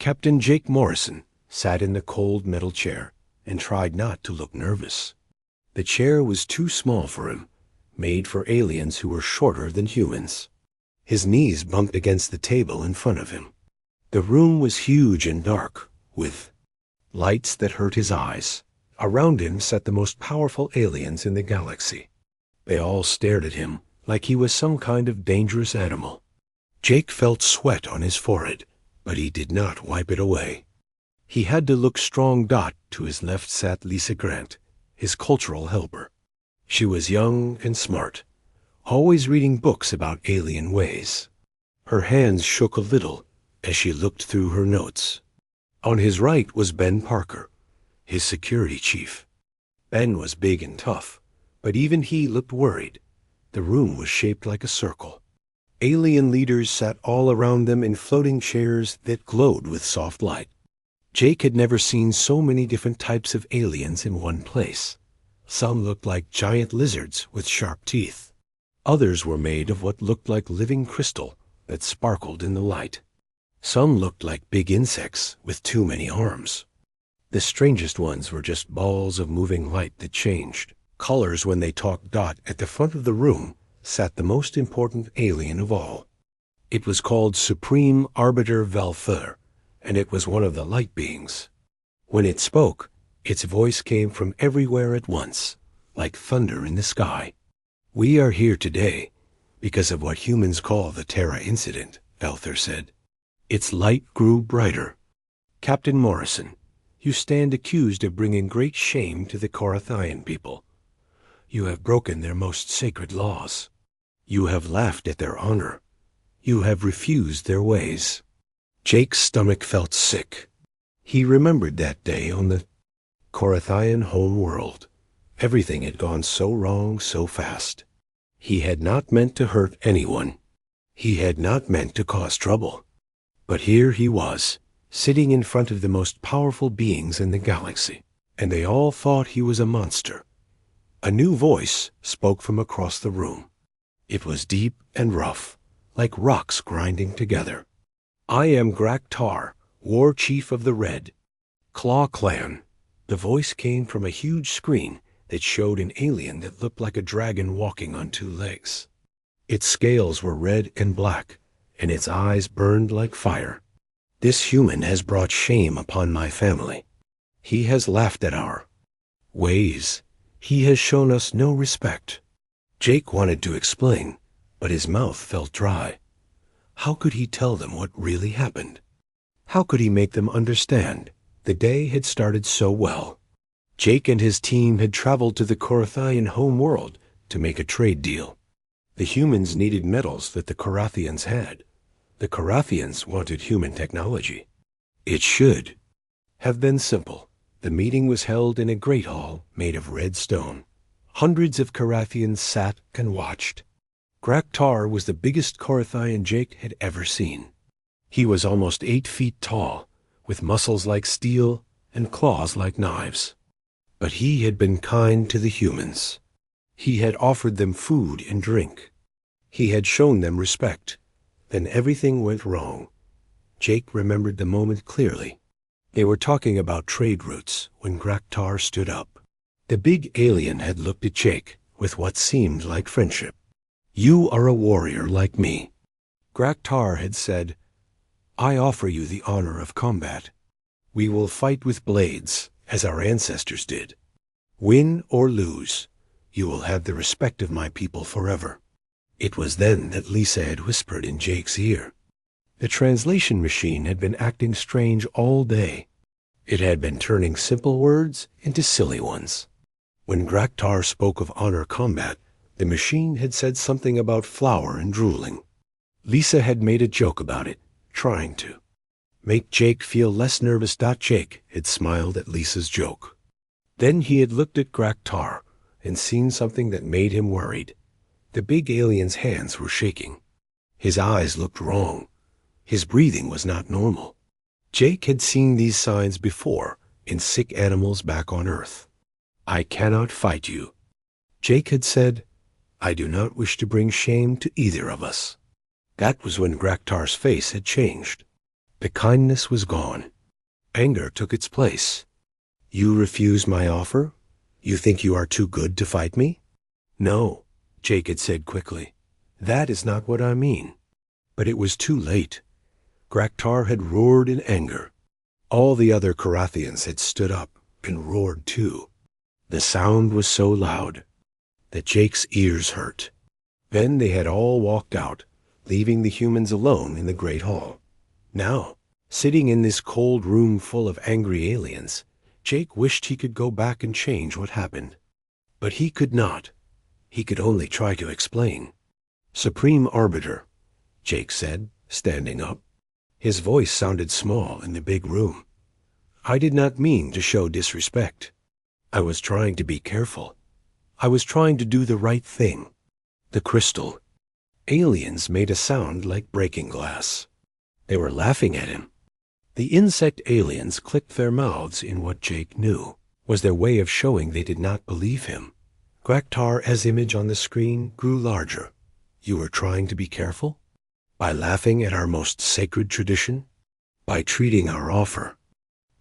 Captain Jake Morrison sat in the cold metal chair and tried not to look nervous. The chair was too small for him, made for aliens who were shorter than humans. His knees bumped against the table in front of him. The room was huge and dark, with lights that hurt his eyes. Around him sat the most powerful aliens in the galaxy. They all stared at him like he was some kind of dangerous animal. Jake felt sweat on his forehead, but he did not wipe it away. He had to look strong. To his left sat Lisa Grant, his cultural helper. She was young and smart, always reading books about alien ways. Her hands shook a little as she looked through her notes. On his right was Ben Parker, his security chief. Ben was big and tough, but even he looked worried. The room was shaped like a circle. Alien leaders sat all around them in floating chairs that glowed with soft light. Jake had never seen so many different types of aliens in one place. Some looked like giant lizards with sharp teeth. Others were made of what looked like living crystal that sparkled in the light. Some looked like big insects with too many arms. The strangest ones were just balls of moving light that changed colors when they talked. At the front of the room sat the most important alien of all. It was called Supreme Arbiter Valfeur, and it was one of the light beings. When it spoke, its voice came from everywhere at once, like thunder in the sky. "We are here today because of what humans call the Terra incident," Valfeur said. Its light grew brighter. "Captain Morrison, you stand accused of bringing great shame to the Korathian people. You have broken their most sacred laws. You have laughed at their honor. You have refused their ways." Jake's stomach felt sick. He remembered that day on the Korathian home world. Everything had gone so wrong so fast. He had not meant to hurt anyone. He had not meant to cause trouble. But here he was, sitting in front of the most powerful beings in the galaxy, and they all thought he was a monster. A new voice spoke from across the room. It was deep and rough, like rocks grinding together. "I am Graktar, War Chief of the Red Claw Clan." The voice came from a huge screen that showed an alien that looked like a dragon walking on two legs. Its scales were red and black, and its eyes burned like fire. "This human has brought shame upon my family. He has laughed at our ways. He has shown us no respect." Jake wanted to explain, but his mouth felt dry. How could he tell them what really happened? How could he make them understand? The day had started so well. Jake and his team had traveled to the Korathian home world to make a trade deal. The humans needed metals that the Korathians had. The Korathians wanted human technology. It should have been simple. The meeting was held in a great hall made of red stone. Hundreds of Korathians sat and watched. Graktar was the biggest Korathian Jake had ever seen. He was almost 8 feet tall, with muscles like steel and claws like knives. But he had been kind to the humans. He had offered them food and drink. He had shown them respect. Then everything went wrong. Jake remembered the moment clearly. They were talking about trade routes when Graktar stood up. The big alien had looked at Jake with what seemed like friendship. "You are a warrior like me." Graktar had said, "I offer you the honor of combat. We will fight with blades, as our ancestors did. Win or lose, you will have the respect of my people forever." It was then that Lisa had whispered in Jake's ear. The translation machine had been acting strange all day. It had been turning simple words into silly ones. When Graktar spoke of honor combat, the machine had said something about flour and drooling. Lisa had made a joke about it, trying to make Jake feel less nervous. Jake had smiled at Lisa's joke. Then he had looked at Graktar and seen something that made him worried. The big alien's hands were shaking. His eyes looked wrong. His breathing was not normal. Jake had seen these signs before in sick animals back on Earth. "I cannot fight you." Jake had said, "I do not wish to bring shame to either of us." That was when Graktar's face had changed. The kindness was gone. Anger took its place. You refuse my offer? You think you are too good to fight me? No, Jake had said quickly. That is not what I mean. But it was too late. Graktar had roared in anger. All the other Carathians had stood up and roared too. The sound was so loud that Jake's ears hurt. Then they had all walked out, leaving the humans alone in the Great Hall. Now, sitting in this cold room full of angry aliens, Jake wished he could go back and change what happened. But he could not. He could only try to explain. Supreme Arbiter, Jake said, standing up. His voice sounded small in the big room. I did not mean to show disrespect. I was trying to be careful. I was trying to do the right thing. The crystal. Aliens made a sound like breaking glass. They were laughing at him. The insect aliens clicked their mouths in what Jake knew was their way of showing they did not believe him. Graktar's image on the screen grew larger. You were trying to be careful? By laughing at our most sacred tradition? By treating our offer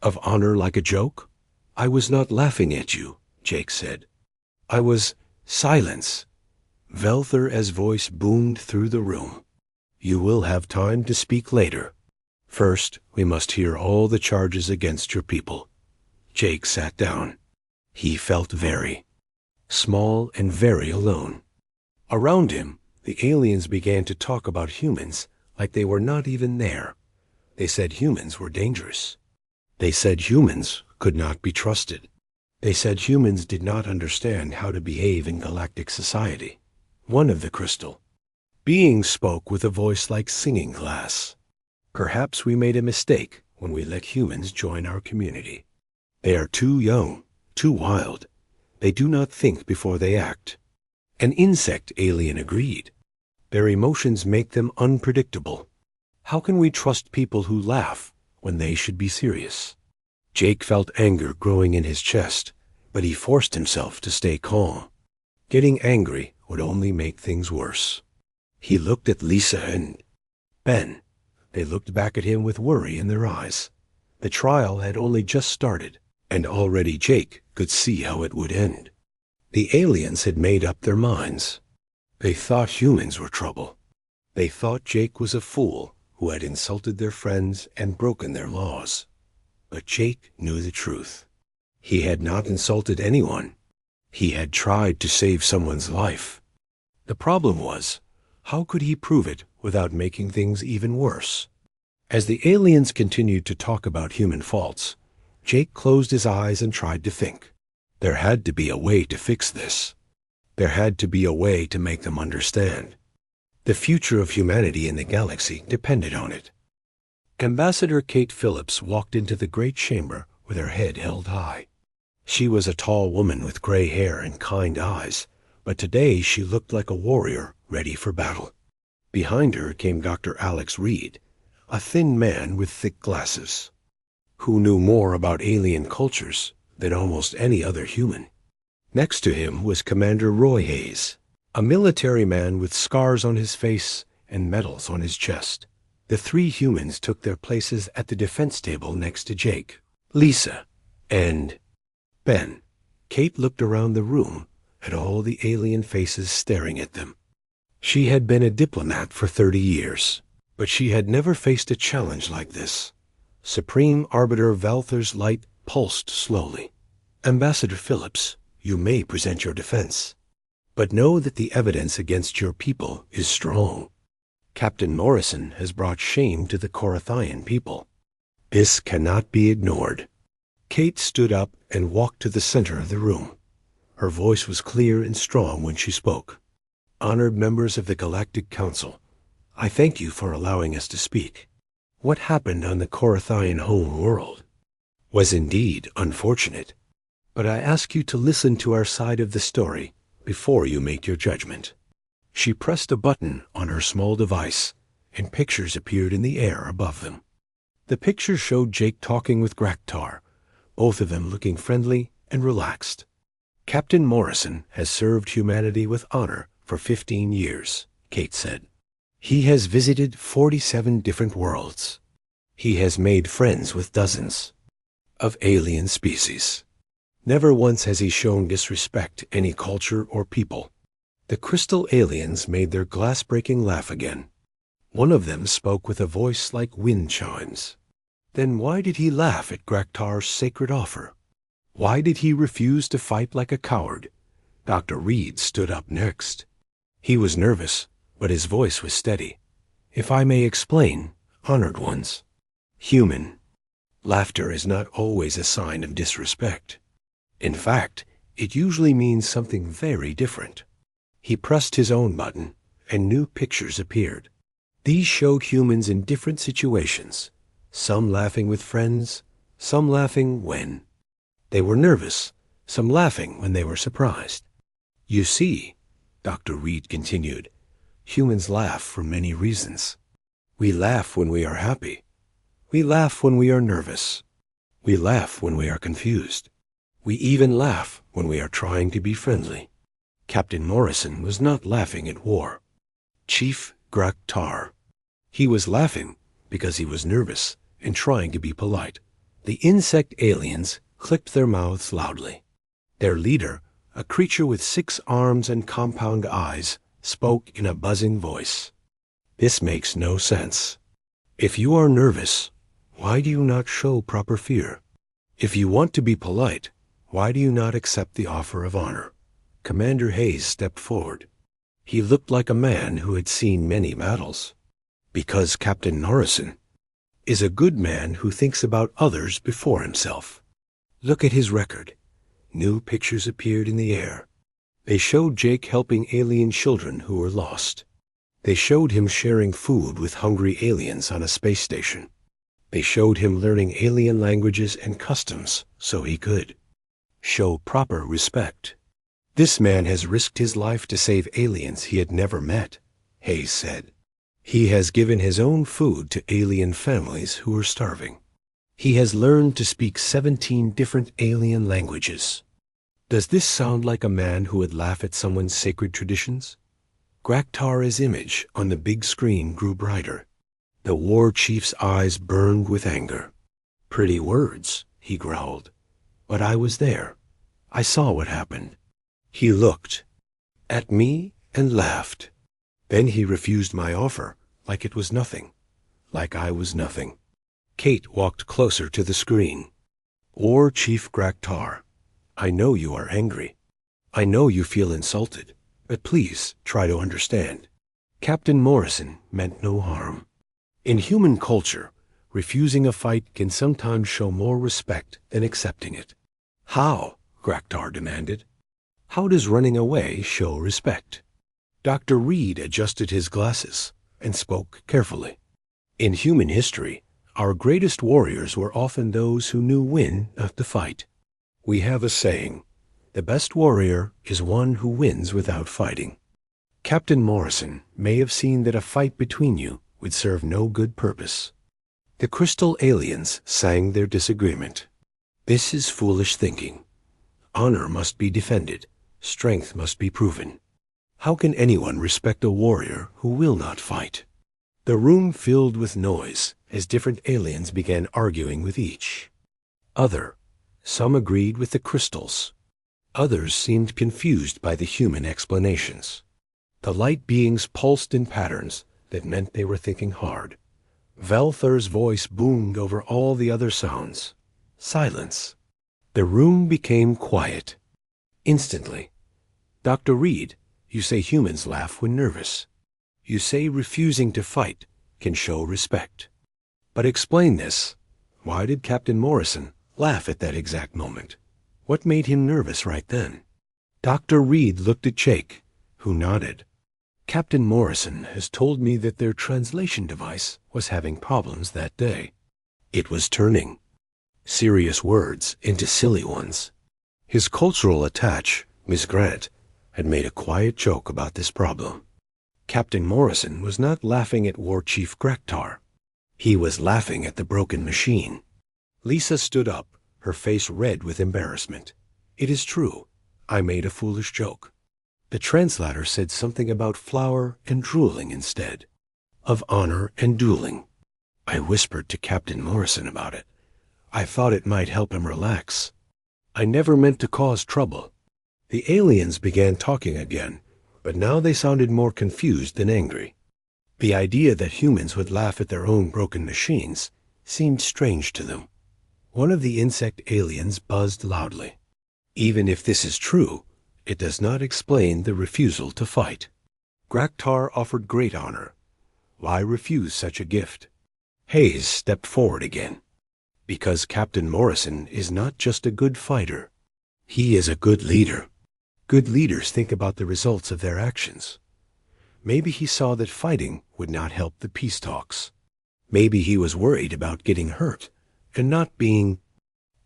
of honor like a joke? I was not laughing at you, Jake said. I was silence. Velthar's voice boomed through the room. You will have time to speak later. First, we must hear all the charges against your people. Jake sat down. He felt very small and very alone. Around him, the aliens began to talk about humans like they were not even there. They said humans were dangerous. They said humans could not be trusted. They said humans did not understand how to behave in galactic society. One of the crystal beings spoke with a voice like singing glass. Perhaps we made a mistake when we let humans join our community. They are too young, too wild. They do not think before they act. An insect alien agreed. Their emotions make them unpredictable. How can we trust people who laugh when they should be serious? Jake felt anger growing in his chest, but he forced himself to stay calm. Getting angry would only make things worse. He looked at Lisa and Ben. They looked back at him with worry in their eyes. The trial had only just started, and already Jake could see how it would end. The aliens had made up their minds. They thought humans were trouble. They thought Jake was a fool who had insulted their friends and broken their laws. But Jake knew the truth. He had not insulted anyone. He had tried to save someone's life. The problem was, how could he prove it without making things even worse? As the aliens continued to talk about human faults, Jake closed his eyes and tried to think. There had to be a way to fix this. There had to be a way to make them understand. The future of humanity in the galaxy depended on it. Ambassador Kate Phillips walked into the great chamber with her head held high. She was a tall woman with gray hair and kind eyes, but today she looked like a warrior ready for battle. Behind her came Dr. Alex Reed, a thin man with thick glasses, who knew more about alien cultures than almost any other human. Next to him was Commander Roy Hayes, a military man with scars on his face and medals on his chest. The three humans took their places at the defense table next to Jake, Lisa, and Ben. Kate looked around the room at all the alien faces staring at them. She had been a diplomat for 30 years, but she had never faced a challenge like this. Supreme Arbiter Valther's light pulsed slowly. Ambassador Phillips, you may present your defense, but know that the evidence against your people is strong. Captain Morrison has brought shame to the Corathian people. This cannot be ignored. Kate stood up and walked to the center of the room. Her voice was clear and strong when she spoke. Honored members of the Galactic Council, I thank you for allowing us to speak. What happened on the Corathian home world was indeed unfortunate, but I ask you to listen to our side of the story before you make your judgment. She pressed a button on her small device, and pictures appeared in the air above them. The pictures showed Jake talking with Graktar, both of them looking friendly and relaxed. Captain Morrison has served humanity with honor for 15 years, Kate said. He has visited 47 different worlds. He has made friends with dozens of alien species. Never once has he shown disrespect to any culture or people. The crystal aliens made their glass-breaking laugh again. One of them spoke with a voice like wind chimes. Then why did he laugh at Graktar's sacred offer? Why did he refuse to fight like a coward? Dr. Reed stood up next. He was nervous, but his voice was steady. If I may explain, honored ones. Human. Laughter is not always a sign of disrespect. In fact, it usually means something very different. He pressed his own button, and new pictures appeared. These showed humans in different situations, some laughing with friends, some laughing when they were nervous, some laughing when they were surprised. You see, Dr. Reed continued, humans laugh for many reasons. We laugh when we are happy. We laugh when we are nervous. We laugh when we are confused. We even laugh when we are trying to be friendly. Captain Morrison was not laughing at war. Chief Graktar. He was laughing because he was nervous and trying to be polite. The insect aliens clicked their mouths loudly. Their leader, a creature with 6 arms and compound eyes, spoke in a buzzing voice. This makes no sense. If you are nervous, why do you not show proper fear? If you want to be polite, why do you not accept the offer of honor? Commander Hayes stepped forward. He looked like a man who had seen many battles. Because Captain Morrison is a good man who thinks about others before himself. Look at his record. New pictures appeared in the air. They showed Jake helping alien children who were lost. They showed him sharing food with hungry aliens on a space station. They showed him learning alien languages and customs so he could show proper respect. This man has risked his life to save aliens he had never met, Hayes said. He has given his own food to alien families who are starving. He has learned to speak 17 different alien languages. Does this sound like a man who would laugh at someone's sacred traditions? Graktar's image on the big screen grew brighter. The war chief's eyes burned with anger. Pretty words, he growled. But I was there. I saw what happened. He looked at me and laughed. Then he refused my offer, like it was nothing. Like I was nothing. Kate walked closer to the screen. War Chief Graktar, I know you are angry. I know you feel insulted, but please try to understand. Captain Morrison meant no harm. In human culture, refusing a fight can sometimes show more respect than accepting it. How? Graktar demanded. How does running away show respect? Dr. Reed adjusted his glasses and spoke carefully. In human history, our greatest warriors were often those who knew when not to fight. We have a saying, the best warrior is one who wins without fighting. Captain Morrison may have seen that a fight between you would serve no good purpose. The crystal aliens sang their disagreement. This is foolish thinking. Honor must be defended. Strength must be proven. How can anyone respect a warrior who will not fight? The room filled with noise as different aliens began arguing with each other. Some agreed with the crystals. Others seemed confused by the human explanations. The light beings pulsed in patterns that meant they were thinking hard. Velthur's voice boomed over all the other sounds. Silence. The room became quiet. Instantly. Dr. Reed, you say humans laugh when nervous. You say refusing to fight can show respect. But explain this. Why did Captain Morrison laugh at that exact moment? What made him nervous right then? Dr. Reed looked at Jake, who nodded. Captain Morrison has told me that their translation device was having problems that day. It was turning serious words into silly ones. His cultural attach, Miss Grant, had made a quiet joke about this problem. Captain Morrison was not laughing at War Chief Graktar. He was laughing at the broken machine. Lisa stood up, her face red with embarrassment. It is true. I made a foolish joke. The translator said something about flour and drooling instead of honor and dueling. I whispered to Captain Morrison about it. I thought it might help him relax. I never meant to cause trouble. The aliens began talking again, but now they sounded more confused than angry. The idea that humans would laugh at their own broken machines seemed strange to them. One of the insect aliens buzzed loudly. Even if this is true, it does not explain the refusal to fight. Graktar offered great honor. Why refuse such a gift? Hayes stepped forward again. Because Captain Morrison is not just a good fighter. He is a good leader. Good leaders think about the results of their actions. Maybe he saw that fighting would not help the peace talks. Maybe he was worried about getting hurt and not being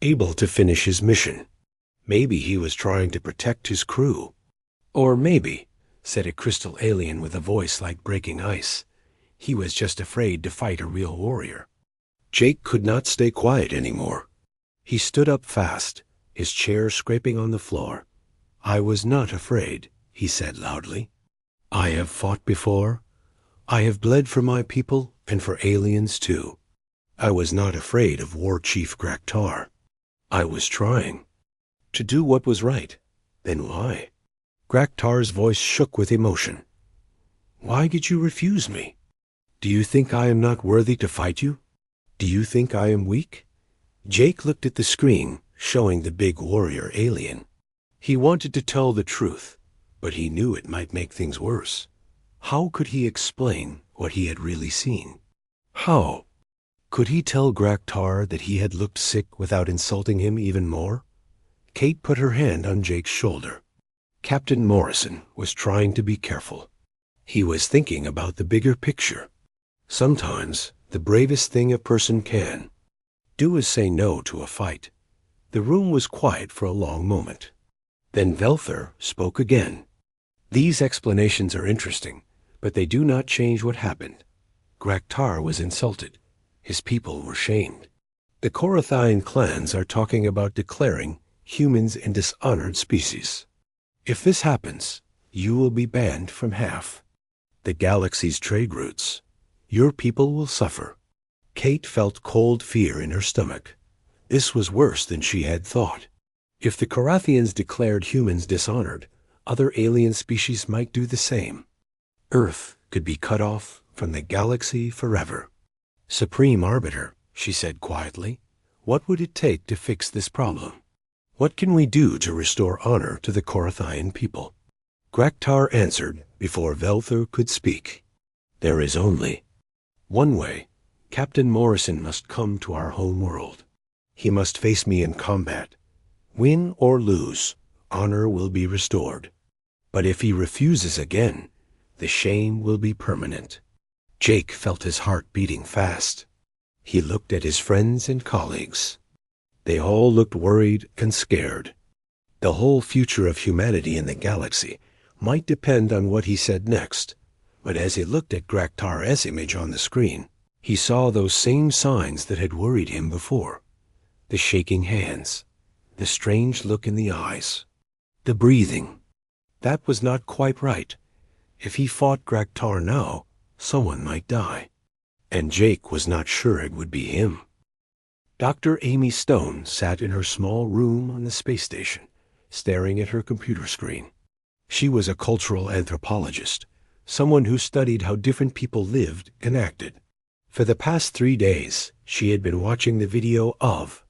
able to finish his mission. Maybe he was trying to protect his crew. Or maybe, said a crystal alien with a voice like breaking ice, he was just afraid to fight a real warrior. Jake could not stay quiet anymore. He stood up fast, his chair scraping on the floor. I was not afraid, he said loudly. I have fought before. I have bled for my people and for aliens too. I was not afraid of War Chief Graktar. I was trying to do what was right. Then why? Graktar's voice shook with emotion. Why did you refuse me? Do you think I am not worthy to fight you? Do you think I am weak? Jake looked at the screen, showing the big warrior alien. He wanted to tell the truth, but he knew it might make things worse. How could he explain what he had really seen? How? Could he tell Graktar that he had looked sick without insulting him even more? Kate put her hand on Jake's shoulder. Captain Morrison was trying to be careful. He was thinking about the bigger picture. Sometimes the bravest thing a person can do is say no to a fight. The room was quiet for a long moment. Then Velther spoke again. These explanations are interesting, but they do not change what happened. Graktar was insulted. His people were shamed. The Korathian clans are talking about declaring humans a dishonored species. If this happens, you will be banned from half the galaxy's trade routes. Your people will suffer. Kate felt cold fear in her stomach. This was worse than she had thought. If the Korathians declared humans dishonored, other alien species might do the same. Earth could be cut off from the galaxy forever. Supreme Arbiter, she said quietly, what would it take to fix this problem? What can we do to restore honor to the Korathian people? Graktar answered before Velther could speak. There is only one way. Captain Morrison must come to our home world. He must face me in combat. Win or lose, honor will be restored. But if he refuses again, the shame will be permanent. Jake felt his heart beating fast. He looked at his friends and colleagues. They all looked worried and scared. The whole future of humanity in the galaxy might depend on what he said next. But as he looked at Graktar's image on the screen, he saw those same signs that had worried him before. The shaking hands, the strange look in the eyes, the breathing. That was not quite right. If he fought Graktar now, someone might die. And Jake was not sure it would be him. Dr. Amy Stone sat in her small room on the space station, staring at her computer screen. She was a cultural anthropologist, someone who studied how different people lived and acted. For the past 3 days, she had been watching the video of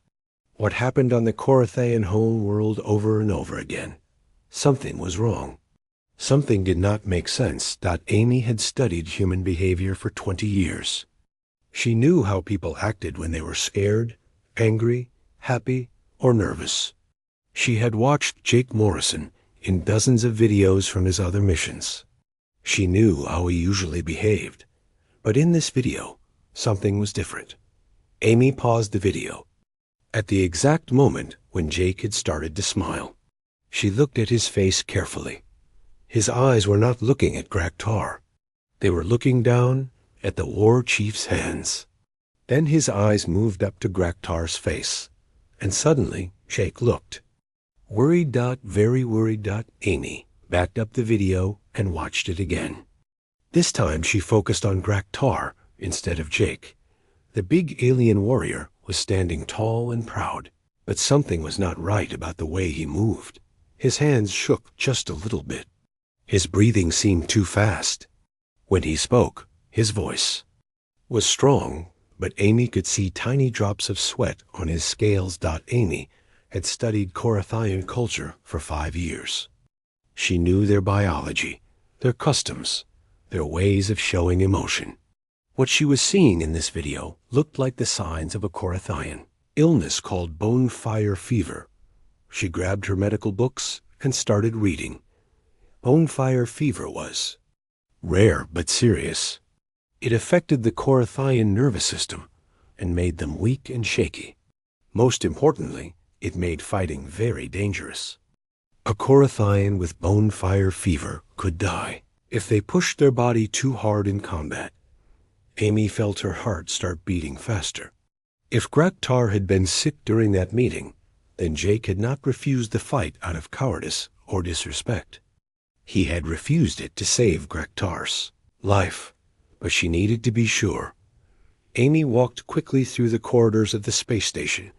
what happened on the Korathian home world over and over again. Something was wrong. Something did not make sense. Amy had studied human behavior for 20 years. She knew how people acted when they were scared, angry, happy, or nervous. She had watched Jake Morrison in dozens of videos from his other missions. She knew how he usually behaved. But in this video, something was different. Amy paused the video. At the exact moment when Jake had started to smile, she looked at his face carefully. His eyes were not looking at Graktar. They were looking down at the war chief's hands. Then his eyes moved up to Graktar's face, and suddenly Jake looked. Worried. Very worried. Amy backed up the video and watched it again. This time she focused on Graktar instead of Jake. The big alien warrior was standing tall and proud, but something was not right about the way he moved. His hands shook just a little bit. His breathing seemed too fast. When he spoke, his voice was strong, but Amy could see tiny drops of sweat on his scales. Amy had studied Korathian culture for 5 years. She knew their biology, their customs, their ways of showing emotion. What she was seeing in this video looked like the signs of a Korathian illness called bone fire fever. She grabbed her medical books and started reading. Bone fire fever was rare but serious. It affected the Korathian nervous system and made them weak and shaky. Most importantly, it made fighting very dangerous. A Korathian with bone fire fever could die if they pushed their body too hard in combat. Amy felt her heart start beating faster. If Graktar had been sick during that meeting, then Jake had not refused the fight out of cowardice or disrespect. He had refused it to save Graktar's life, but she needed to be sure. Amy walked quickly through the corridors of the space station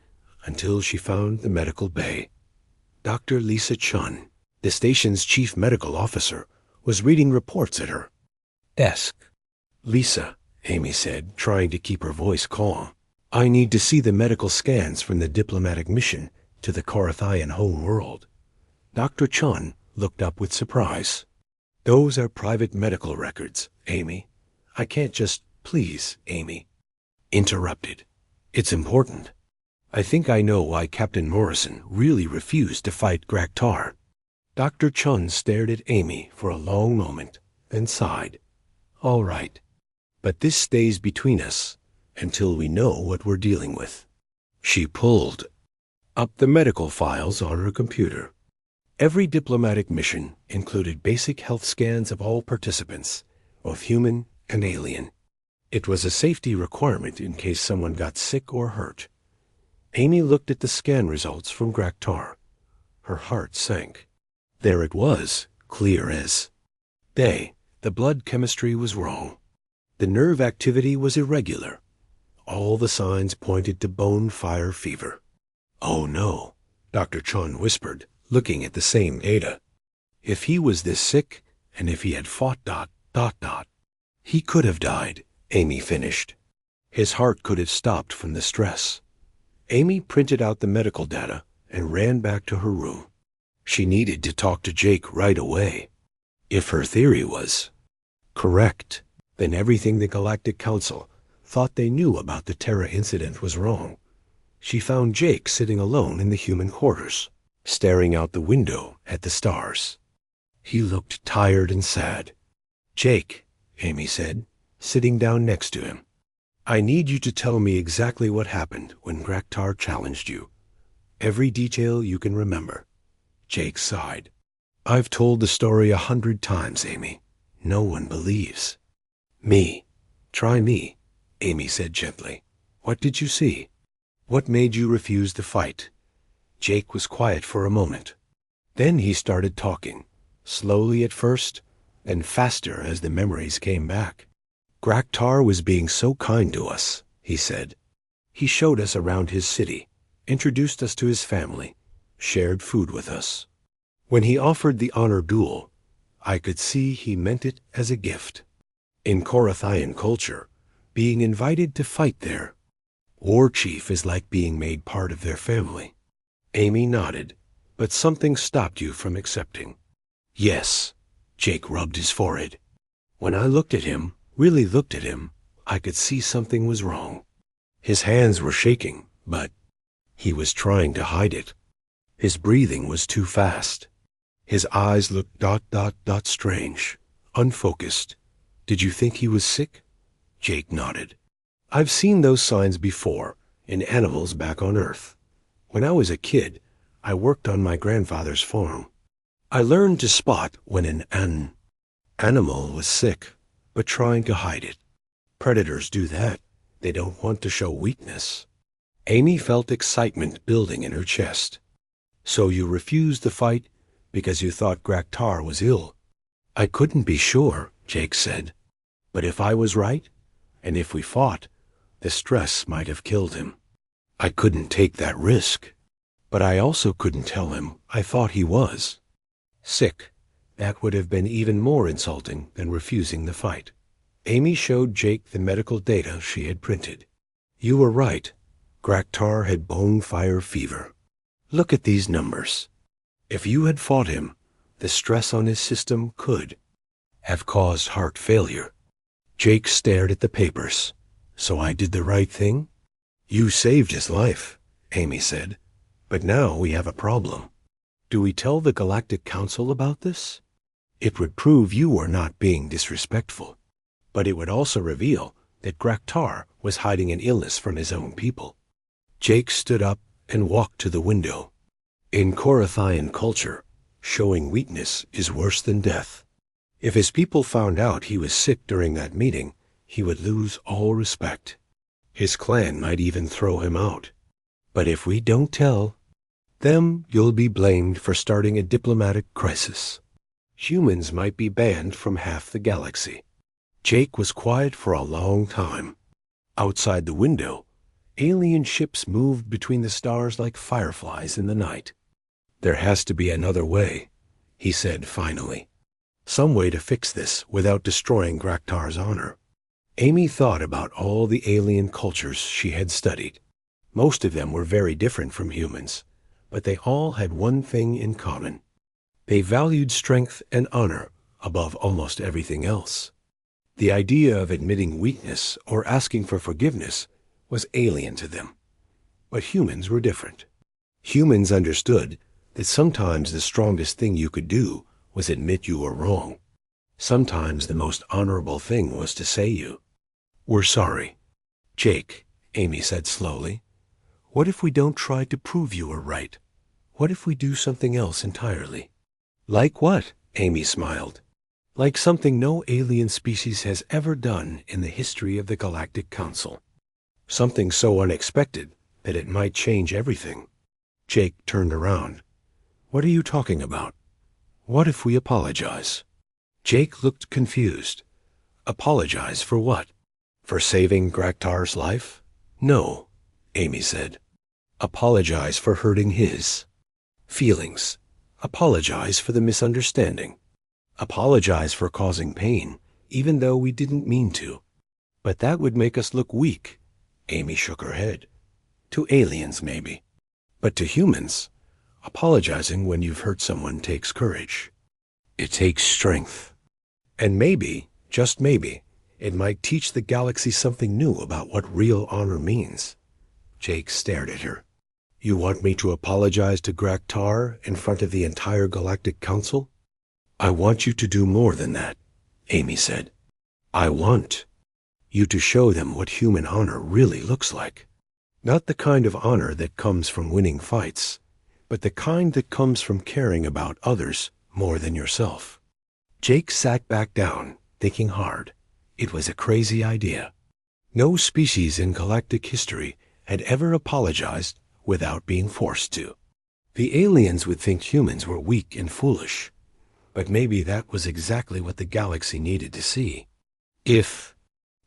until she found the medical bay. Dr. Lisa Chun, the station's chief medical officer, was reading reports at her desk. "Lisa," Amy said, trying to keep her voice calm, "I need to see the medical scans from the diplomatic mission to the Korathian home world." Dr. Chun looked up with surprise. "Those are private medical records, Amy. I can't just—" "Please, Amy," interrupted. "It's important. I think I know why Captain Morrison really refused to fight Graktar." Dr. Chun stared at Amy for a long moment, then sighed. "All right, but this stays between us until we know what we're dealing with." She pulled up the medical files on her computer. Every diplomatic mission included basic health scans of all participants, both human and alien. It was a safety requirement in case someone got sick or hurt. Amy looked at the scan results from Graktar. Her heart sank. There it was, clear as day. The blood chemistry was wrong. The nerve activity was irregular. All the signs pointed to bone fire fever. "Oh no," Dr. Chun whispered, looking at the same data. "If he was this sick, and if he had fought ... he could have died," Amy finished. "His heart could have stopped from the stress." Amy printed out the medical data and ran back to her room. She needed to talk to Jake right away. If her theory was correct, then everything the Galactic Council thought they knew about the Terra incident was wrong. She found Jake sitting alone in the human quarters, staring out the window at the stars. He looked tired and sad. "Jake," Amy said, sitting down next to him, "I need you to tell me exactly what happened when Graktar challenged you. Every detail you can remember." Jake sighed. "I've told the story 100 times, Amy. No one believes." "Me. Try me," Amy said gently. "What did you see? What made you refuse the fight?" Jake was quiet for a moment. Then he started talking, slowly at first, and faster as the memories came back. "Graktar was being so kind to us," he said. "He showed us around his city, introduced us to his family, shared food with us. When he offered the honor duel, I could see he meant it as a gift. In Korathian culture, being invited to fight their war chief is like being made part of their family." Amy nodded. "But something stopped you from accepting." "Yes." Jake rubbed his forehead. "When I looked at him, really looked at him, I could see something was wrong. His hands were shaking, but he was trying to hide it. His breathing was too fast. His eyes looked ... strange, unfocused. Did you think he was sick?" Jake nodded. "I've seen those signs before, in animals back on Earth. When I was a kid, I worked on my grandfather's farm. I learned to spot when an animal was sick, but trying to hide it. Predators do that. They don't want to show weakness." Amy felt excitement building in her chest. "So you refused the fight because you thought Graktar was ill?" "I couldn't be sure," Jake said. "But if I was right, and if we fought, The stress might have killed him. I couldn't take that risk. But I also couldn't tell him I thought he was sick. That would have been even more insulting than refusing the fight. Amy showed Jake the medical data she had printed. You were right. Graktar had bone fire fever. Look at these numbers. If you had fought him, the stress on his system could have caused heart failure. Jake stared at the papers. So I did the right thing? You saved his life, Amy said. But now we have a problem. Do we tell the Galactic Council about this? It would prove you were not being disrespectful. But it would also reveal that Graktar was hiding an illness from his own people. Jake stood up and walked to the window. In Korathian culture, showing weakness is worse than death. If his people found out he was sick during that meeting, he would lose all respect. His clan might even throw him out. But if we don't tell them, you'll be blamed for starting a diplomatic crisis. Humans might be banned from half the galaxy. Jake was quiet for a long time. Outside the window, alien ships moved between the stars like fireflies in the night. There has to be another way, he said finally. Some way to fix this without destroying Graktar's honor. Amy thought about all the alien cultures she had studied. Most of them were very different from humans, but they all had one thing in common. They valued strength and honor above almost everything else. The idea of admitting weakness or asking for forgiveness was alien to them. But humans were different. Humans understood that sometimes the strongest thing you could do was admit you were wrong. Sometimes the most honorable thing was to say you were sorry. Jake, Amy said slowly, what if we don't try to prove you were right? What if we do something else entirely? Like what? Amy smiled. Like something no alien species has ever done in the history of the Galactic Council. Something so unexpected that it might change everything. Jake turned around. What are you talking about? What if we apologize? Jake looked confused. Apologize for what? For saving Graktar's life? No, Amy said. Apologize for hurting his feelings. Apologize for the misunderstanding. Apologize for causing pain, even though we didn't mean to. But that would make us look weak. Amy shook her head. To aliens, maybe. But to humans, apologizing when you've hurt someone takes courage. It takes strength. And maybe, just maybe, it might teach the galaxy something new about what real honor means. Jake stared at her. You want me to apologize to Graktar in front of the entire Galactic Council? I want you to do more than that, Amy said. I want you to show them what human honor really looks like. Not the kind of honor that comes from winning fights, but the kind that comes from caring about others more than yourself. Jake sat back down, thinking hard. It was a crazy idea. No species in galactic history had ever apologized without being forced to. The aliens would think humans were weak and foolish, but maybe that was exactly what the galaxy needed to see. If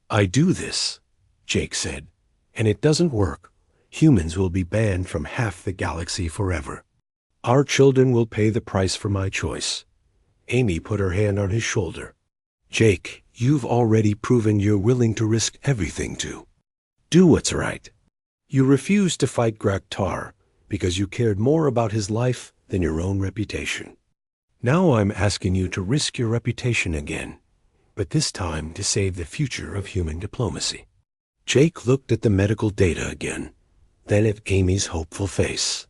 I do this, Jake said, and it doesn't work, humans will be banned from half the galaxy forever. Our children will pay the price for my choice. Amy put her hand on his shoulder. Jake, you've already proven you're willing to risk everything to do what's right. You refused to fight Graktar because you cared more about his life than your own reputation. Now I'm asking you to risk your reputation again, but this time to save the future of human diplomacy. Jake looked at the medical data again, then at Amy's hopeful face.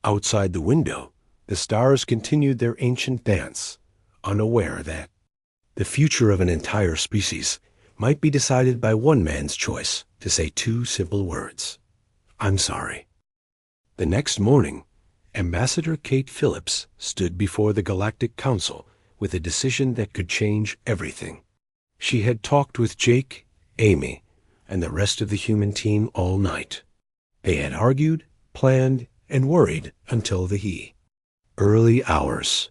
Outside the window, the stars continued their ancient dance, unaware that the future of an entire species might be decided by one man's choice to say two simple words. I'm sorry. The next morning, Ambassador Kate Phillips stood before the Galactic Council with a decision that could change everything. She had talked with Jake, Amy, and the rest of the human team all night. They had argued, planned, and worried until the early hours.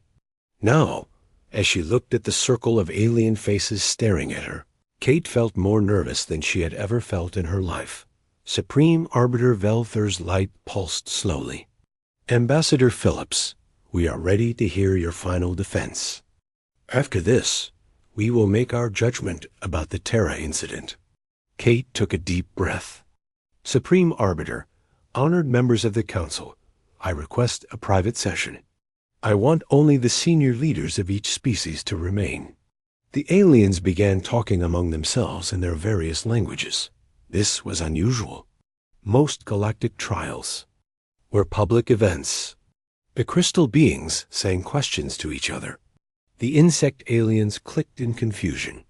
Now, as she looked at the circle of alien faces staring at her, Kate felt more nervous than she had ever felt in her life. Supreme Arbiter Velther's light pulsed slowly. Ambassador Phillips, we are ready to hear your final defense. After this, we will make our judgment about the Terra incident. Kate took a deep breath. Supreme Arbiter, honored members of the Council, I request a private session. I want only the senior leaders of each species to remain. The aliens began talking among themselves in their various languages. This was unusual. Most galactic trials were public events. The crystal beings sang questions to each other. The insect aliens clicked in confusion.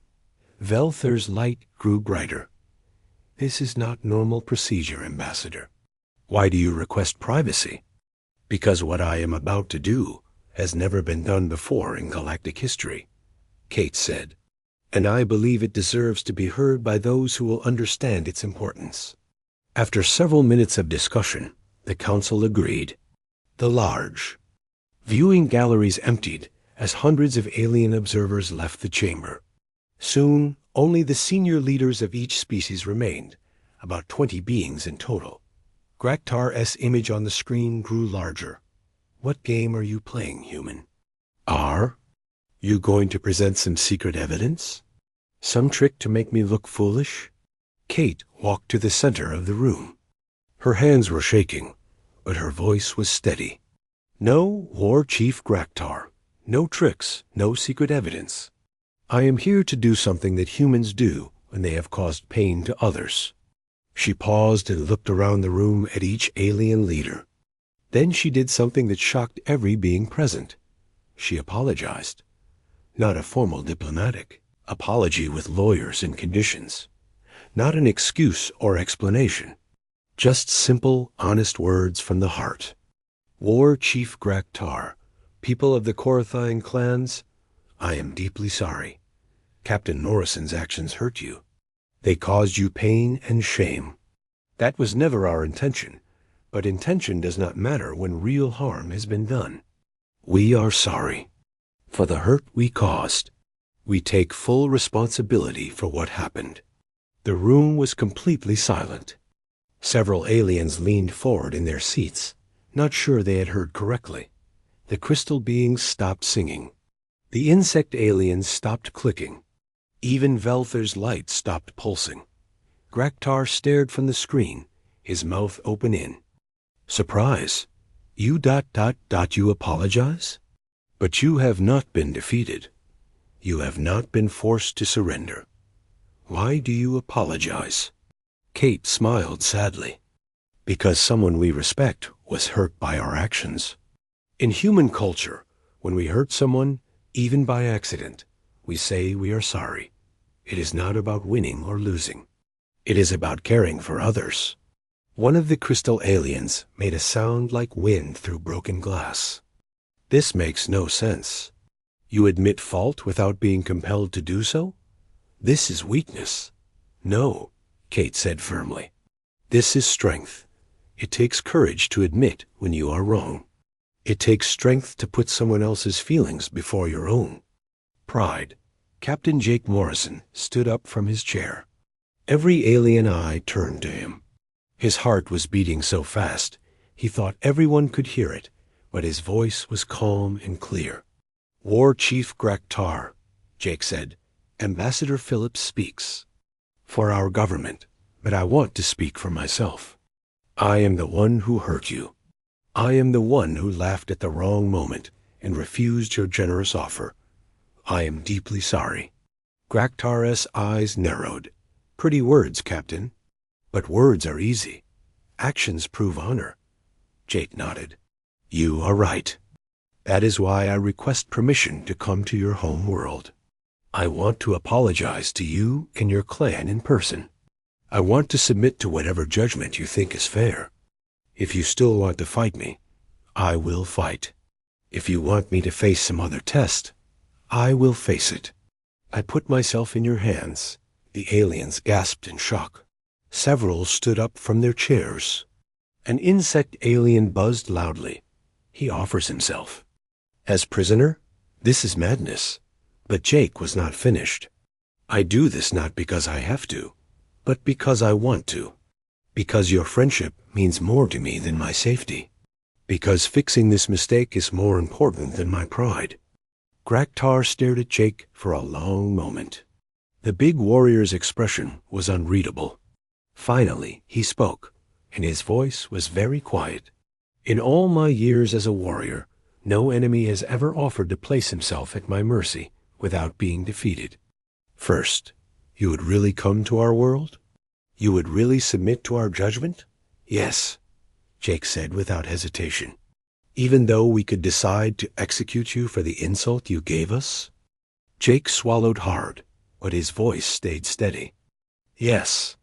Velther's light grew brighter. This is not normal procedure, Ambassador. Why do you request privacy? Because what I am about to do has never been done before in galactic history, Kate said, and I believe it deserves to be heard by those who will understand its importance. After several minutes of discussion, the Council agreed. The large viewing galleries emptied as hundreds of alien observers left the chamber. Soon, only the senior leaders of each species remained, about 20 beings in total. Graktar's image on the screen grew larger. What game are you playing, human? Are you going to present some secret evidence? Some trick to make me look foolish? Kate walked to the center of the room. Her hands were shaking, but her voice was steady. No, War Chief Graktar. No tricks, no secret evidence. I am here to do something that humans do when they have caused pain to others. She paused and looked around the room at each alien leader. Then she did something that shocked every being present. She apologized. Not a formal diplomatic apology with lawyers and conditions. Not an excuse or explanation. Just simple, honest words from the heart. War Chief Graktar, people of the Korathine clans, I am deeply sorry. Captain Norrison's actions hurt you. They caused you pain and shame. That was never our intention, but intention does not matter when real harm has been done. We are sorry for the hurt we caused. We take full responsibility for what happened. The room was completely silent. Several aliens leaned forward in their seats, not sure they had heard correctly. The crystal beings stopped singing. The insect aliens stopped clicking. Even Velther's light stopped pulsing. Graktar stared from the screen, his mouth open in. Surprise. You ... you apologize? But you have not been defeated. You have not been forced to surrender. Why do you apologize? Kate smiled sadly. Because someone we respect was hurt by our actions. In human culture, when we hurt someone, even by accident, we say we are sorry. It is not about winning or losing. It is about caring for others. One of the crystal aliens made a sound like wind through broken glass. This makes no sense. You admit fault without being compelled to do so? This is weakness. No, Kate said firmly. This is strength. It takes courage to admit when you are wrong. It takes strength to put someone else's feelings before your own. Pride. Captain Jake Morrison stood up from his chair. Every alien eye turned to him. His heart was beating so fast, he thought everyone could hear it, but his voice was calm and clear. War Chief Graktar, Jake said, Ambassador Phillips speaks. For our government, but I want to speak for myself. I am the one who hurt you. I am the one who laughed at the wrong moment and refused your generous offer. I am deeply sorry. Graktar's eyes narrowed. Pretty words, Captain. But words are easy. Actions prove honor. Jake nodded. You are right. That is why I request permission to come to your home world. I want to apologize to you and your clan in person. I want to submit to whatever judgment you think is fair. If you still want to fight me, I will fight. If you want me to face some other test, I will face it. I put myself in your hands. The aliens gasped in shock. Several stood up from their chairs. An insect alien buzzed loudly. He offers himself. As prisoner? This is madness. But Jake was not finished. I do this not because I have to, but because I want to. Because your friendship means more to me than my safety. Because fixing this mistake is more important than my pride. Graktar stared at Jake for a long moment. The big warrior's expression was unreadable. Finally, he spoke, and his voice was very quiet. In all my years as a warrior, no enemy has ever offered to place himself at my mercy without being defeated. First, you would really come to our world? You would really submit to our judgment? Yes, Jake said without hesitation. Even though we could decide to execute you for the insult you gave us? Jake swallowed hard, but his voice stayed steady. Yes.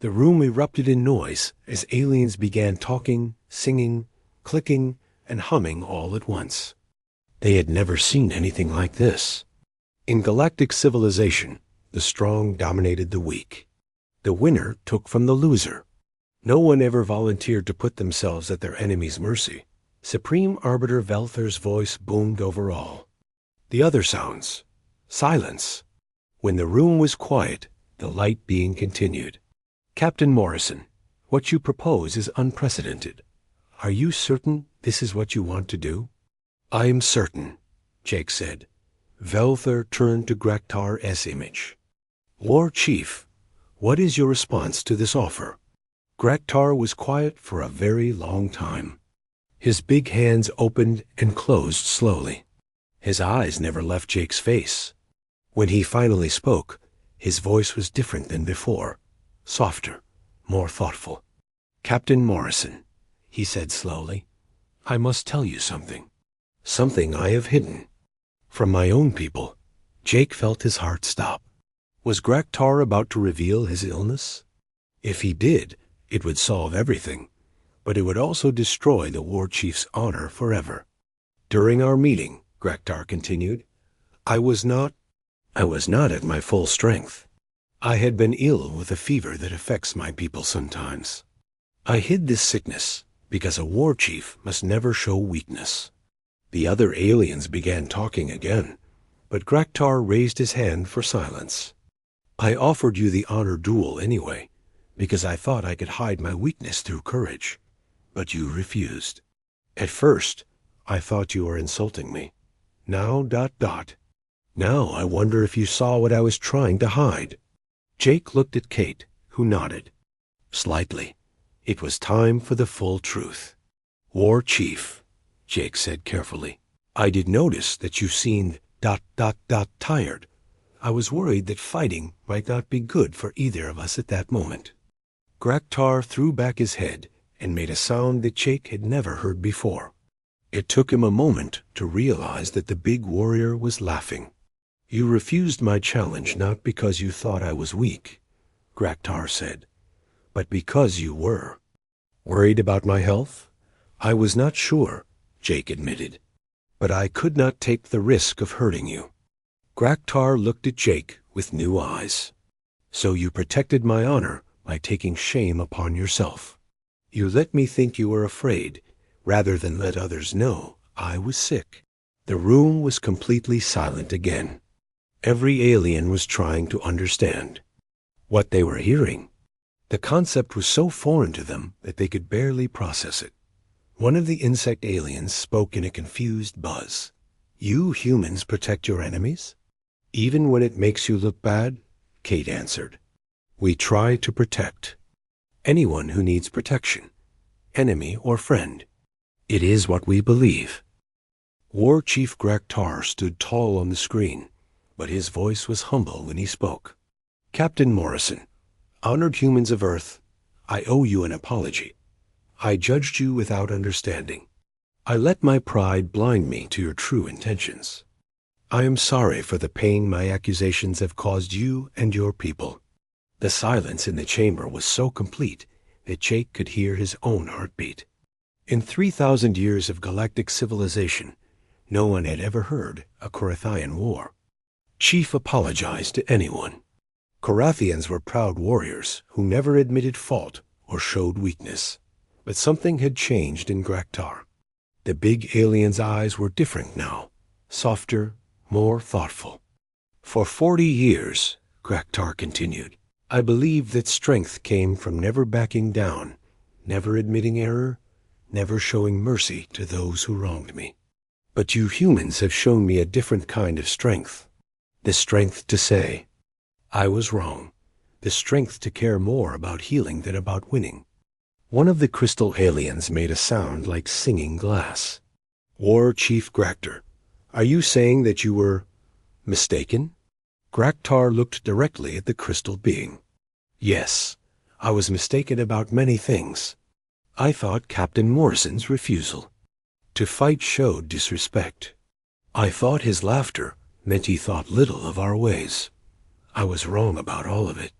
The room erupted in noise as aliens began talking, singing, clicking, and humming all at once. They had never seen anything like this. In galactic civilization, the strong dominated the weak. The winner took from the loser. No one ever volunteered to put themselves at their enemy's mercy. Supreme Arbiter Velther's voice boomed over all. The other sounds. Silence. When the room was quiet, the light being continued. Captain Morrison, what you propose is unprecedented. Are you certain this is what you want to do? I am certain, Jake said. Velther turned to Graktar S. image. War Chief, what is your response to this offer? Graktar was quiet for a very long time. His big hands opened and closed slowly. His eyes never left Jake's face. When he finally spoke, his voice was different than before, softer, more thoughtful. Captain Morrison, he said slowly, I must tell you something. Something I have hidden. From my own people. Jake felt his heart stop. Was Graktar about to reveal his illness? If he did, it would solve everything, but it would also destroy the war chief's honor forever. During our meeting, Graktar continued, I was not at my full strength. I had been ill with a fever that affects my people sometimes. I hid this sickness because a war chief must never show weakness. The other aliens began talking again, but Graktar raised his hand for silence. I offered you the honor duel anyway, because I thought I could hide my weakness through courage, but you refused. At first, I thought you were insulting me. Now, Now I wonder if you saw what I was trying to hide. Jake looked at Kate, who nodded. Slightly. It was time for the full truth. War Chief, Jake said carefully, I did notice that you seemed ... tired. I was worried that fighting might not be good for either of us at that moment. Graktar threw back his head and made a sound that Jake had never heard before. It took him a moment to realize that the big warrior was laughing. You refused my challenge not because you thought I was weak, Graktar said, but because you were. Worried about my health? I was not sure, Jake admitted, but I could not take the risk of hurting you. Graktar looked at Jake with new eyes. So you protected my honor by taking shame upon yourself. You let me think you were afraid, rather than let others know I was sick. The room was completely silent again. Every alien was trying to understand what they were hearing. The concept was so foreign to them that they could barely process it. One of the insect aliens spoke in a confused buzz. You humans protect your enemies? Even when it makes you look bad? Kate answered. We try to protect anyone who needs protection, enemy or friend. It is what we believe. War Chief Graktar stood tall on the screen, but his voice was humble when he spoke. Captain Morrison, honored humans of Earth, I owe you an apology. I judged you without understanding. I let my pride blind me to your true intentions. I am sorry for the pain my accusations have caused you and your people. The silence in the chamber was so complete that Jake could hear his own heartbeat. In 3,000 years of galactic civilization, no one had ever heard a Korathian war. Chief apologized to anyone. Korathians were proud warriors who never admitted fault or showed weakness. But something had changed in Graktar. The big alien's eyes were different now, softer, more thoughtful. For 40 years, Graktar continued. I believe that strength came from never backing down, never admitting error, never showing mercy to those who wronged me. But you humans have shown me a different kind of strength. The strength to say, I was wrong. The strength to care more about healing than about winning. One of the crystal aliens made a sound like singing glass. War Chief Graktar, are you saying that you were mistaken? Graktar looked directly at the crystal being. Yes, I was mistaken about many things. I thought Captain Morrison's refusal to fight showed disrespect. I thought his laughter meant he thought little of our ways. I was wrong about all of it.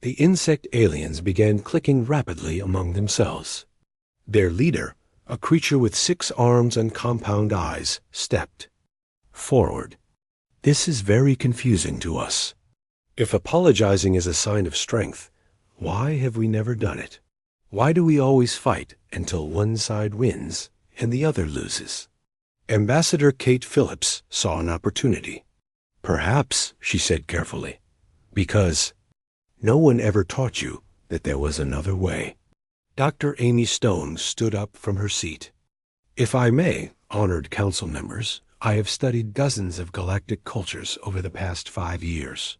The insect aliens began clicking rapidly among themselves. Their leader, a creature with 6 arms and compound eyes, stepped forward. This is very confusing to us. If apologizing is a sign of strength, why have we never done it? Why do we always fight until one side wins and the other loses? Ambassador Kate Phillips saw an opportunity. Perhaps, she said carefully, because no one ever taught you that there was another way. Dr. Amy Stone stood up from her seat. If I may, honored council members, I have studied dozens of galactic cultures over the past 5 years.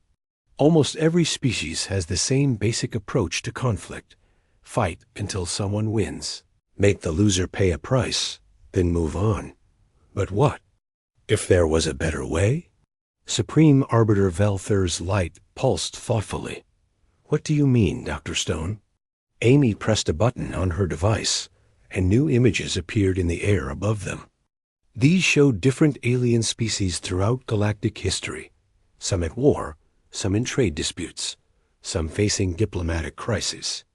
Almost every species has the same basic approach to conflict. Fight until someone wins. Make the loser pay a price, then move on. But what if there was a better way? Supreme Arbiter Velthur's light pulsed thoughtfully. What do you mean, Dr. Stone? Amy pressed a button on her device, and new images appeared in the air above them. These showed different alien species throughout galactic history, some at war, some in trade disputes, some facing diplomatic crises.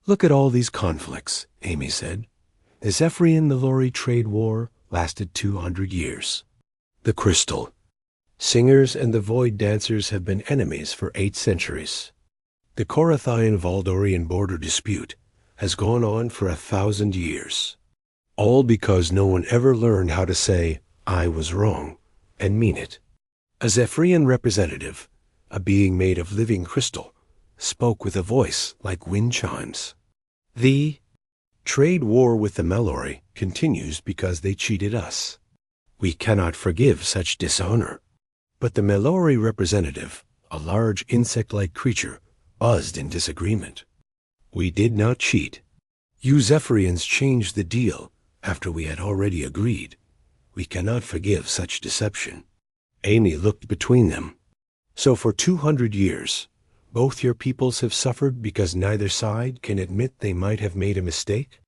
Look at all these conflicts, Amy said. The Zephyrian-Nilori trade war lasted 200 years. The Crystal. Singers and the Void Dancers have been enemies for 8 centuries. The Korathian-Valdorian border dispute has gone on for 1,000 years. All because no one ever learned how to say, I was wrong, and mean it. A Zephyrian representative, a being made of living crystal, spoke with a voice like wind chimes. The trade war with the Mallory continues because they cheated us. We cannot forgive such dishonor. But the Mallory representative, a large insect-like creature, buzzed in disagreement. We did not cheat. You Zephyrians changed the deal after we had already agreed. We cannot forgive such deception. Amy looked between them. So for 200 years, both your peoples have suffered because neither side can admit they might have made a mistake?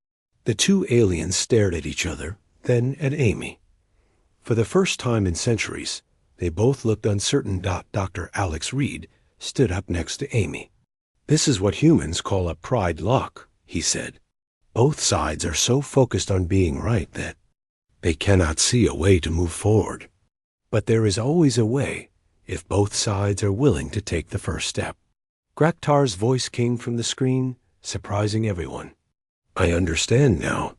The 2 aliens stared at each other, then at Amy. For the first time in centuries, they both looked uncertain. Dr. Alex Reed stood up next to Amy. This is what humans call a pride lock, he said. Both sides are so focused on being right that they cannot see a way to move forward. But there is always a way if both sides are willing to take the first step. Graktar's voice came from the screen, surprising everyone. I understand now.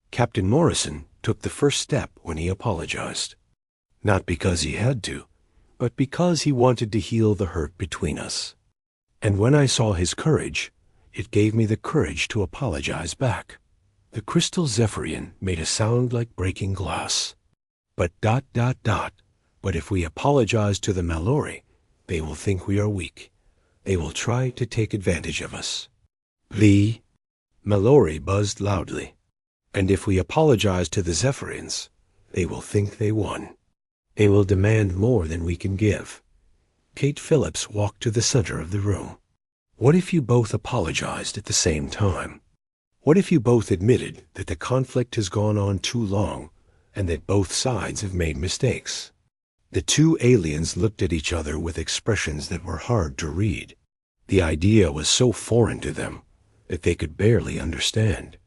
Captain Morrison took the first step when he apologized. Not because he had to, but because he wanted to heal the hurt between us. And when I saw his courage, it gave me the courage to apologize back. The crystal Zephyrian made a sound like breaking glass. But ... But if we apologize to the Mallory, they will think we are weak. They will try to take advantage of us. The Mallory buzzed loudly. And if we apologize to the Zephyrians, they will think they won. They will demand more than we can give. Kate Phillips walked to the center of the room. What if you both apologized at the same time? What if you both admitted that the conflict has gone on too long and that both sides have made mistakes? The 2 aliens looked at each other with expressions that were hard to read. The idea was so foreign to them that they could barely understand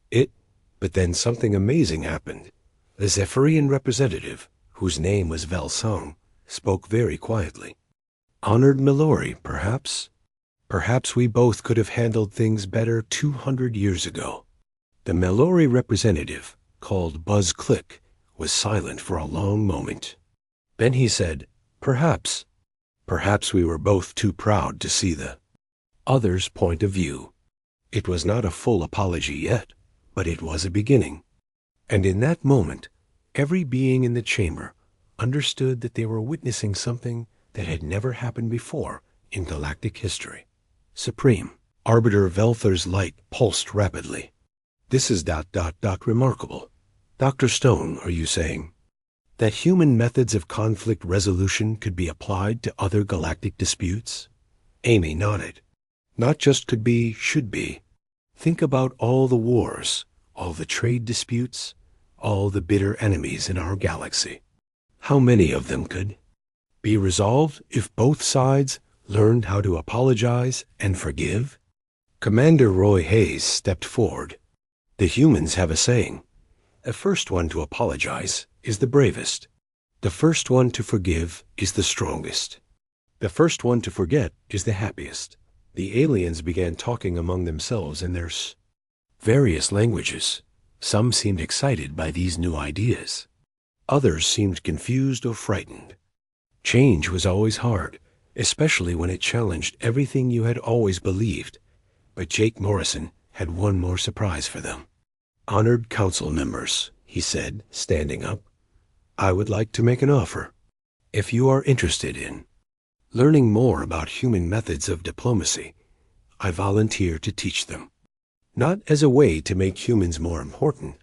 it. But then something amazing happened. The Zephyrian representative, whose name was Velsung, spoke very quietly. Honored Mallory, perhaps? Perhaps we both could have handled things better 200 years ago. The Mallory representative, called Buzz Click, was silent for a long moment. Then he said, Perhaps Perhaps we were both too proud to see the other's point of view. It was not a full apology yet, but it was a beginning. And in that moment, every being in the chamber understood that they were witnessing something that had never happened before in galactic history. Supreme, Arbiter Velther's light pulsed rapidly. This is ... remarkable. Dr. Stone, are you saying that human methods of conflict resolution could be applied to other galactic disputes? Amy nodded. Not just could be, should be. Think about all the wars, all the trade disputes, all the bitter enemies in our galaxy. How many of them could be resolved if both sides learned how to apologize and forgive? Commander Roy Hayes stepped forward. The humans have a saying. The first one to apologize is the bravest. The first one to forgive is the strongest. The first one to forget is the happiest. The aliens began talking among themselves in their various languages. Some seemed excited by these new ideas. Others seemed confused or frightened. Change was always hard, especially when it challenged everything you had always believed. But Jake Morrison had one more surprise for them. Honored council members, he said, standing up, I would like to make an offer. If you are interested in learning more about human methods of diplomacy, I volunteer to teach them. Not as a way to make humans more important,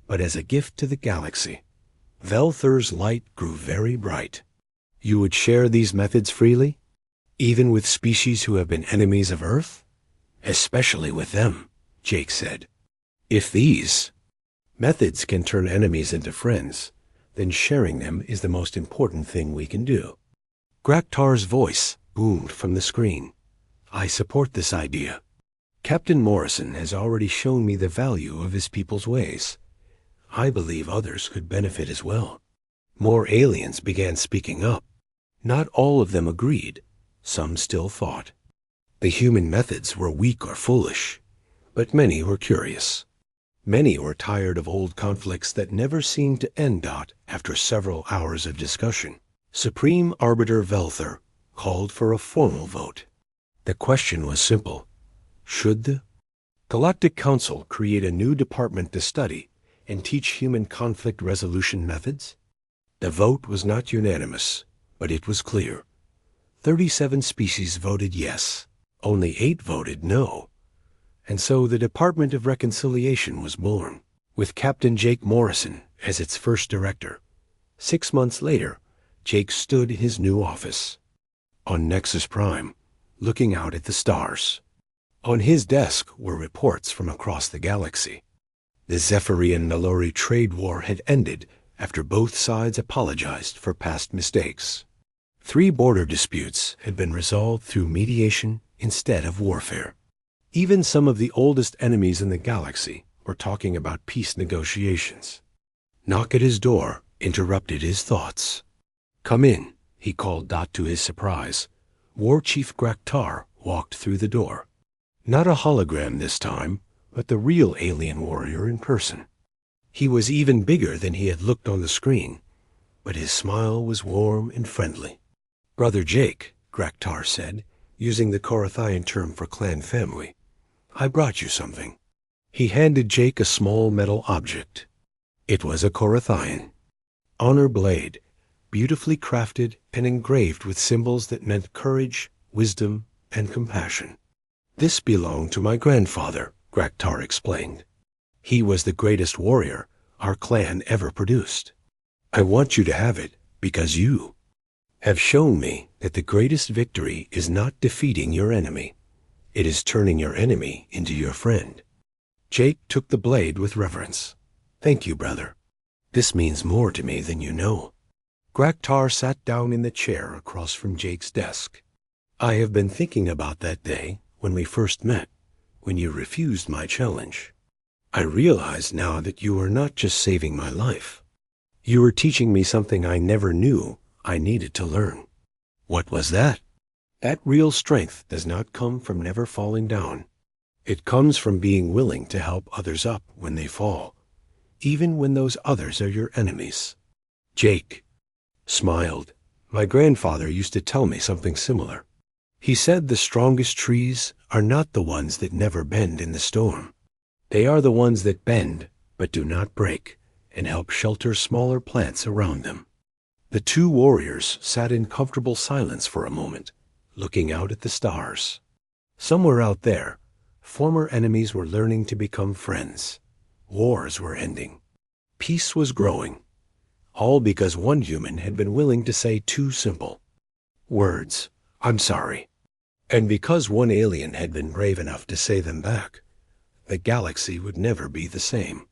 but as a gift to the galaxy. Velther's light grew very bright. You would share these methods freely, even with species who have been enemies of Earth? Especially with them, Jake said. If these methods can turn enemies into friends, then sharing them is the most important thing we can do. Graktar's voice boomed from the screen. I support this idea. Captain Morrison has already shown me the value of his people's ways. I believe others could benefit as well. More aliens began speaking up. Not all of them agreed. Some still fought. The human methods were weak or foolish, but many were curious. Many were tired of old conflicts that never seemed to end. After several hours of discussion, Supreme Arbiter Velther called for a formal vote. The question was simple. Should the Galactic Council create a new department to study and teach human conflict resolution methods? The vote was not unanimous, but it was clear. 37 species voted yes. Only 8 voted no. And so the Department of Reconciliation was born, with Captain Jake Morrison as its first director. 6 months later, Jake stood in his new office on Nexus Prime, looking out at the stars. On his desk were reports from across the galaxy. The Zephyrian-Nalori trade war had ended after both sides apologized for past mistakes. 3 border disputes had been resolved through mediation instead of warfare. Even some of the oldest enemies in the galaxy were talking about peace negotiations. Knock at his door interrupted his thoughts. Come in, he called. To his surprise, War Chief Graktar walked through the door. Not a hologram this time, but the real alien warrior in person. He was even bigger than he had looked on the screen, but his smile was warm and friendly. Brother Jake, Graktar said, using the Korathian term for clan family, I brought you something. He handed Jake a small metal object. It was a Korathian honor blade, beautifully crafted and engraved with symbols that meant courage, wisdom, and compassion. This belonged to my grandfather, Graktar explained. He was the greatest warrior our clan ever produced. I want you to have it because you have shown me that the greatest victory is not defeating your enemy. It is turning your enemy into your friend. Jake took the blade with reverence. Thank you, brother. This means more to me than you know. Graktar sat down in the chair across from Jake's desk. I have been thinking about that day when we first met, when you refused my challenge. I realize now that you were not just saving my life. You were teaching me something I never knew I needed to learn. What was that? That real strength does not come from never falling down. It comes from being willing to help others up when they fall, even when those others are your enemies. Jake smiled. My grandfather used to tell me something similar. He said the strongest trees are not the ones that never bend in the storm. They are the ones that bend but do not break and help shelter smaller plants around them. The two warriors sat in comfortable silence for a moment, looking out at the stars. Somewhere out there, former enemies were learning to become friends. Wars were ending. Peace was growing. All because one human had been willing to say two simple words, "I'm sorry." And because one alien had been brave enough to say them back, the galaxy would never be the same.